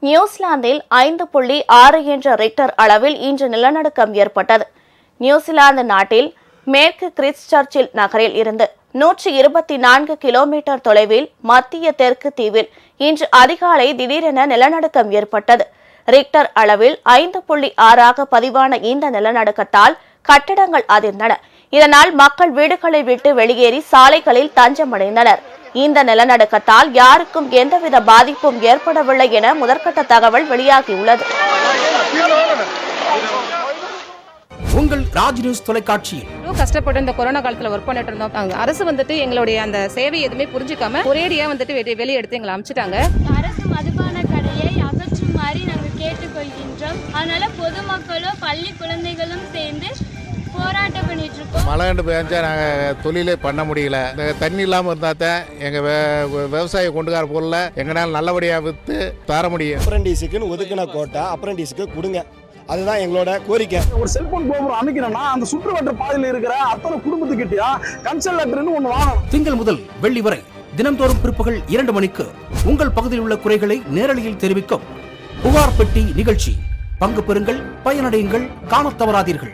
நியூசிலாந்தில் 5.6 என்ற ரிக்டர் அளவில் இன்று நிலநடுக்கம் ஏற்பட்டது. நியூசிலாந்து நாட்டில் மேற்கு கிறிஸ்ட்சர்ச்சில் நகரில் இருந்து 124 கிலோமீட்டர் தொலைவில் மத்திய தெற்கு தீவில் இன்று அதிகாலை திடீரென நிலநடுக்கம் ஏற்பட்டது. ரிக்டர் அளவில் 5.6 பதிவான இந்த நிலநடுக்கத்தால் கட்டடங்கள் அதிர்ந்தன. இதனால் மக்கள் வீடுகளை விட்டு வெளியேறி சாலைகளில் தஞ்சமடைந்தனர். இந்த நிலநடுக்கத்தால் யாருக்கும் எந்தவித பாதிப்பும் ஏற்படவில்லை என முதற்கட்ட தகவல் வெளியாகியுள்ளது. உங்கள் ராஜ் நியூஸ் தொலைக்காட்சியில் கஷ்டப்பட்டு இந்த கொரோனா காலத்துல ஒர்க் பண்ணிட்டு இருந்தோம். அரசு எங்களுடைய அந்த சேவை எதுவுமே புரிஞ்சுக்காம ஒரேடியா வெளியே எடுத்து எங்களை அனுப்பிச்சிட்டாங்க. அரசு மதுபான கடையை அகற்றுமாறு நாங்கள் கேட்டுக்கொள்கின்றோம். அதனால பொதுமக்களும் பள்ளி குழந்தைகளும் சேர்ந்து போராட்டம் பண்ணிட்டு இருக்கோம். மழை கண்டு பெஞ்சா நாங்கள் தொழிலே பண்ண முடியல. இந்த தண்ணி இல்லாமல் இருந்தால் தான் எங்கள் விவசாய கொண்டுகார பொருளை எங்களால் நல்லபடியாக விற்று தர முடியும். அப்ரண்டிஸுக்குன்னு ஒதுக்கின கோட்டை அப்ரண்டிஸுக்கு கொடுங்க, அதுதான் எங்களோட கோரிக்கை. ஒரு செல்போன் கோபுரம் அமைக்கணும்னா அந்த சுற்றுவட்ட பாதையில் இருக்கிற அத்தனை குடும்பத்துக்கிட்டயா கன்சல் லெட்டர்னு ஒன்று வாங்கணும். திங்கள் முதல் வெள்ளி வரை தினந்தோறும் பிற்பகல் 2 மணிக்கு உங்கள் பகுதியில் உள்ள குறைகளை நேரலையில் தெரிவிக்கும் புகார் பெட்டி நிகழ்ச்சி. பங்கு பெறுங்கள், பயனடையுங்கள், காணத் தவறாதீர்கள்.